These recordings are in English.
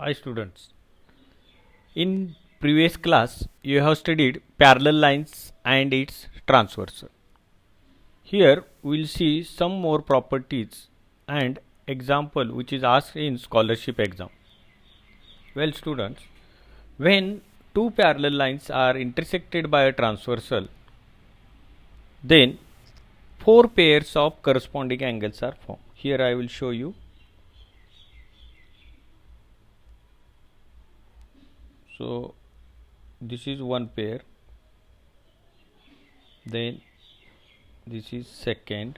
Hi students. In previous class you have studied parallel lines and its transversal. Here we will see some more properties and example which is asked in scholarship exam. Well students, when two parallel lines are intersected by a transversal, then four pairs of corresponding angles are formed. Here I will show you. So this is one pair, then this is second,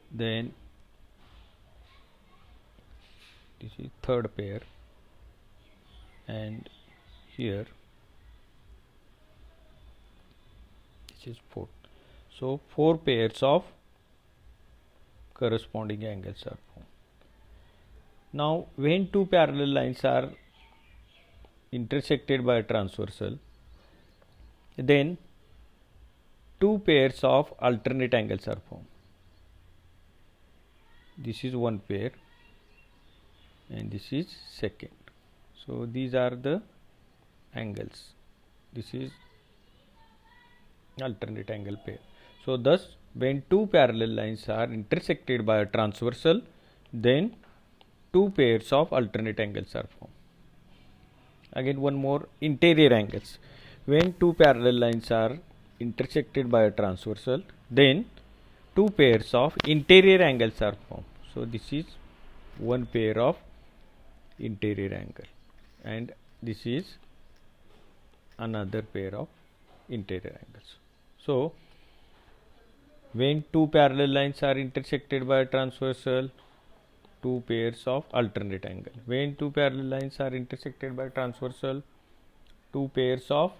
then this is third pair, and here this is fourth. So four pairs of corresponding angles are formed. Now when two parallel lines are intersected by a transversal, then two pairs of alternate angles are formed. This is one pair and this is second. So these are the angles. This is alternate angle pair. So thus when two parallel lines are intersected by a transversal, then two pairs of alternate angles are formed. Again one more, interior angles. When two parallel lines are intersected by a transversal, then two pairs of interior angles are formed. So this is one pair of interior angle and this is another pair of interior angles. So when two parallel lines are intersected by a transversal, two pairs of alternate angle. When two parallel lines are intersected by transversal, two pairs of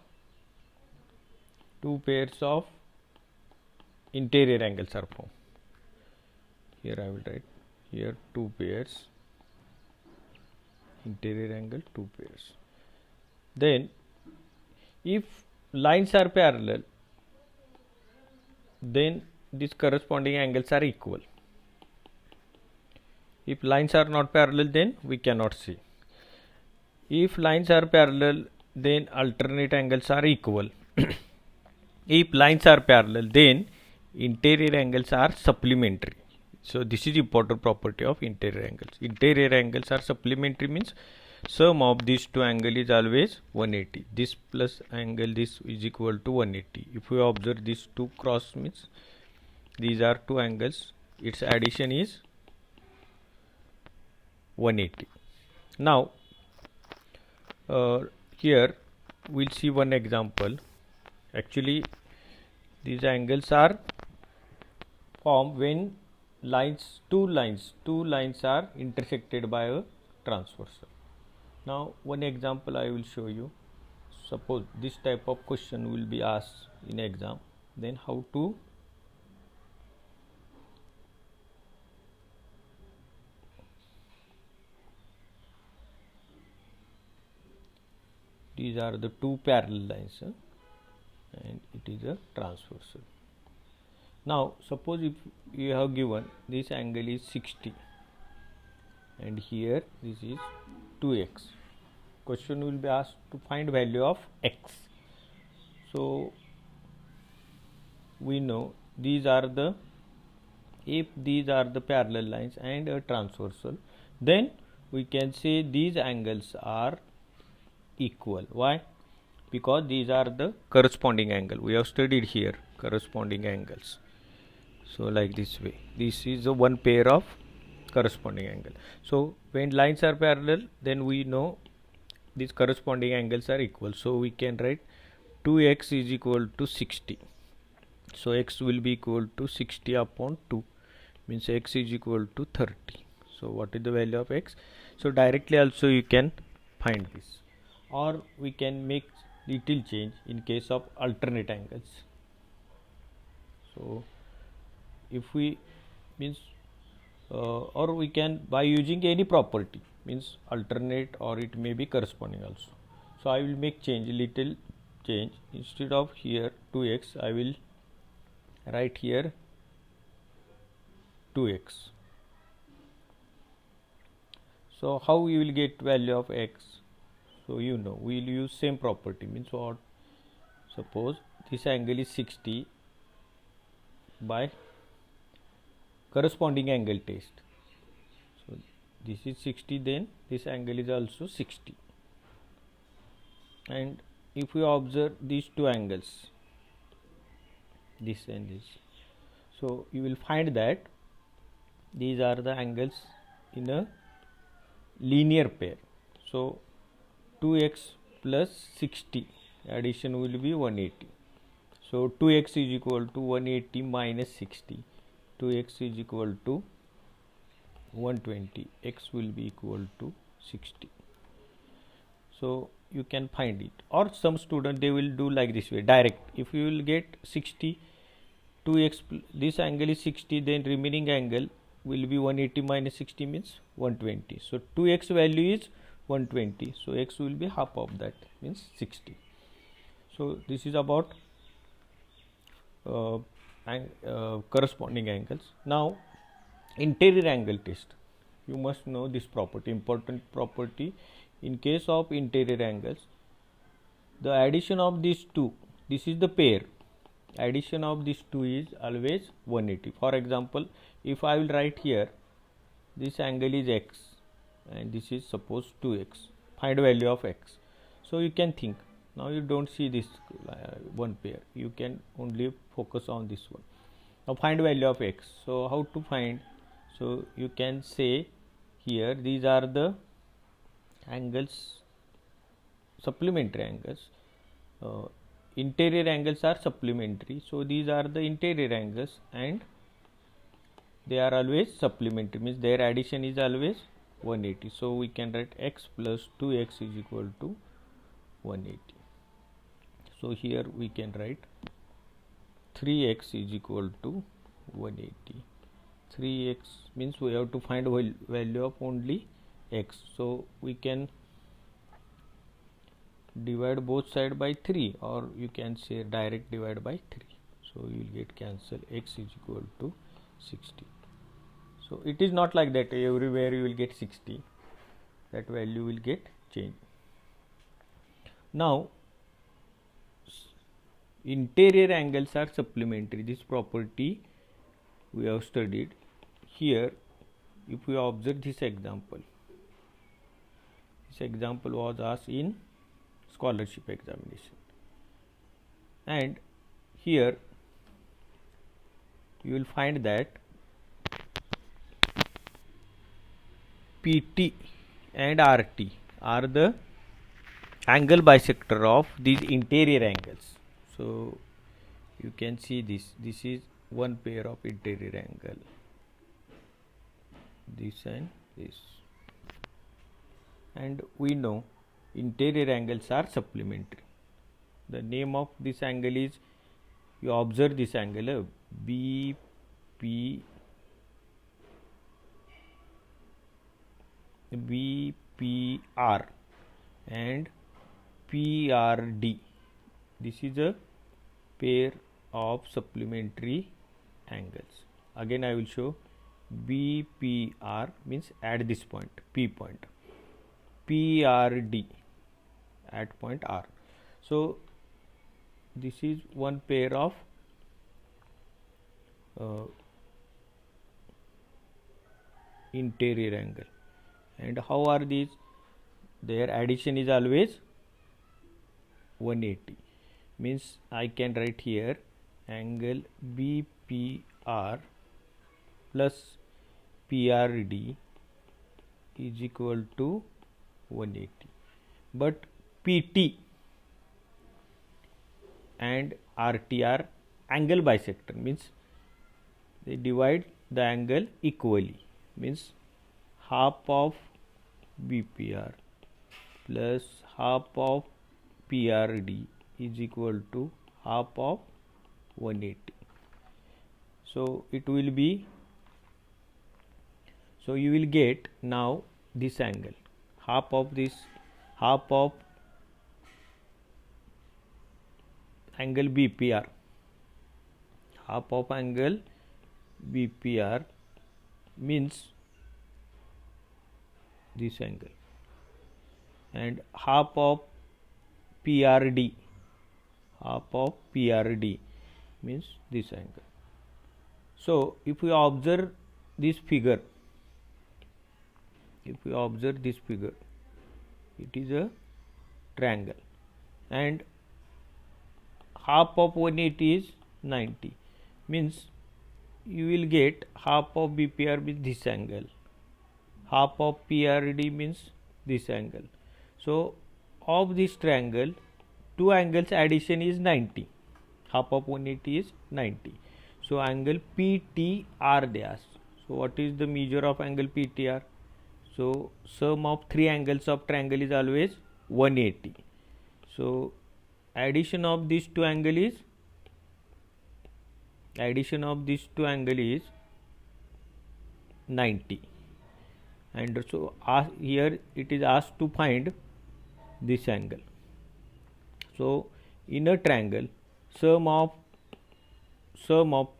interior angles are formed. Here I will write here two pairs, interior angle, two pairs. Then if lines are parallel, then these corresponding angles are equal. If lines are not parallel, then we cannot see. If lines are parallel, then alternate angles are equal. If lines are parallel, then interior angles are supplementary. So this is important property of interior angles. Interior angles are supplementary means sum of these two angles is always 180. This plus angle this is equal to 180. If we observe these two cross means these are two angles, its addition is 180. Now here we'll see one example. Actually these angles are formed when two lines are intersected by a transversal. Now one example I will show you. Suppose this type of question will be asked in exam, then how to these are the two parallel lines and it is a transversal. Now suppose if you have given this angle is 60 and here this is 2x. Question will be asked to find value of x. So we know if these are the parallel lines and a transversal, then we can say these angles are equal. Why? Because these are the corresponding angle. We have studied here corresponding angles. So like this way, this is the one pair of corresponding angle. So when lines are parallel, then we know these corresponding angles are equal. So we can write 2x is equal to 60. So x will be equal to 60 upon 2, means x is equal to 30. So what is the value of x? So directly also you can find this, or we can make little change in case of alternate angles. So if we means or we can by using any property, means alternate or it may be corresponding also. So I will make little change. Instead of here 2x, I will write here 2x. So how you will get value of x? So we will use same property, means what? Suppose this angle is 60 by corresponding angle test. So this is 60, then this angle is also 60. And if we observe these two angles, this and this, so you will find that these are the angles in a linear pair. So 2x plus 60 addition will be 180. So 2x is equal to 180 minus 60. 2x is equal to 120. X will be equal to 60. So you can find it. Or some student, they will do like this way, direct. If you will get 60, 2x, this angle is 60, then remaining angle will be 180 minus 60 means 120. So 2x value is 120. So x will be half of that, means 60. So this is about corresponding angles. Now interior angle test, you must know this property, important property. In case of interior angles, the addition of these two, this is the pair, addition of these two is always 180. For example, if I will write here, this angle is x and this is suppose 2x, find value of x. So you can think, now you don't see this one pair, you can only focus on this one. Now find value of x. So how to find? So you can say here, these are the angles, supplementary angles. Interior angles are supplementary, so these are the interior angles and they are always supplementary, means their addition is always 180. So we can write x plus 2x is equal to 180. So here we can write 3x is equal to 180. 3x means we have to find value of only x. So we can divide both side by 3, or you can say direct divide by 3. So you will get cancel, x is equal to 60. So it is not like that everywhere you will get 60, that value will get changed. Now interior angles are supplementary, this property we have studied. Here if we observe this example was asked in scholarship examination, and here you will find that PT and RT are the angle bisector of these interior angles. So you can see this is one pair of interior angle, this and this, and we know interior angles are supplementary. The name of this angle is, you observe this angle BPR and PRD. This is a pair of supplementary angles. Again I will show, BPR means at this point, P point, PRD at point R. So this is one pair of interior angle. And how are these? Their addition is always 180, means I can write here angle BPR plus PRD is equal to 180. But PT and RT are angle bisector, means they divide the angle equally, means half of BPR plus half of PRD is equal to half of 180. So it will be, so you will get now this angle, half of angle BPR, half of angle BPR means this angle, and half of PRD, means this angle. So if we observe this figure, it is a triangle, and half of 180 is 90, means you will get half of BPR with this angle, half of PRD means this angle. So of this triangle, two angles addition is 90, half of 180 is 90. So angle PTR they ask. So what is the measure of angle PTR? So sum of three angles of triangle is always 180. So addition of these two angle is 90, and so here it is asked to find this angle. So in a triangle, sum of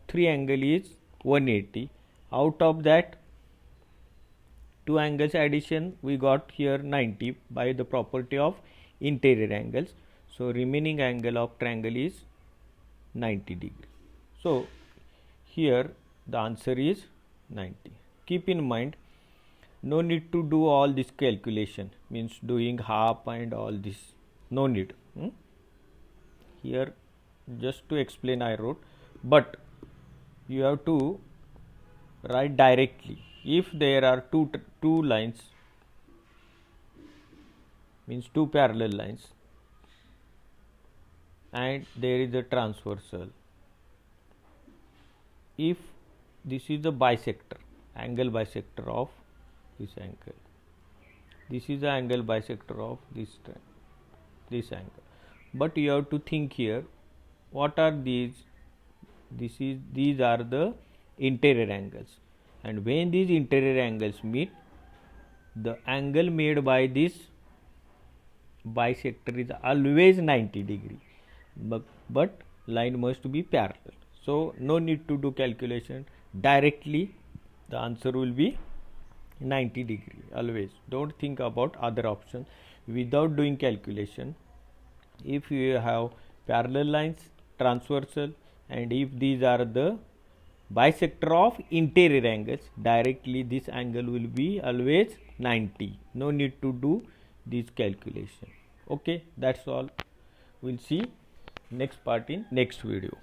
three angle is 180. Out of that, two angles addition we got here 90 by the property of interior angles. So remaining angle of triangle is 90 degree. So here the answer is 90. Keep in mind, no need to do all this calculation, means doing half and all this, no need. Here just to explain I wrote, but you have to write directly. If there are two lines, means two parallel lines, and there is a transversal, if this is the bisector, angle bisector of this angle, this is the angle bisector of this angle, but you have to think here, what are these? These are the interior angles, and when these interior angles meet, the angle made by this bisector is always 90 degree, but line must be parallel. So no need to do calculation, directly the answer will be 90 degree. Always don't think about other option without doing calculation. If you have parallel lines, transversal, and if these are the bisector of interior angles, directly this angle will be always 90. No need to do this calculation. Okay, that's all. We'll see next part in next video.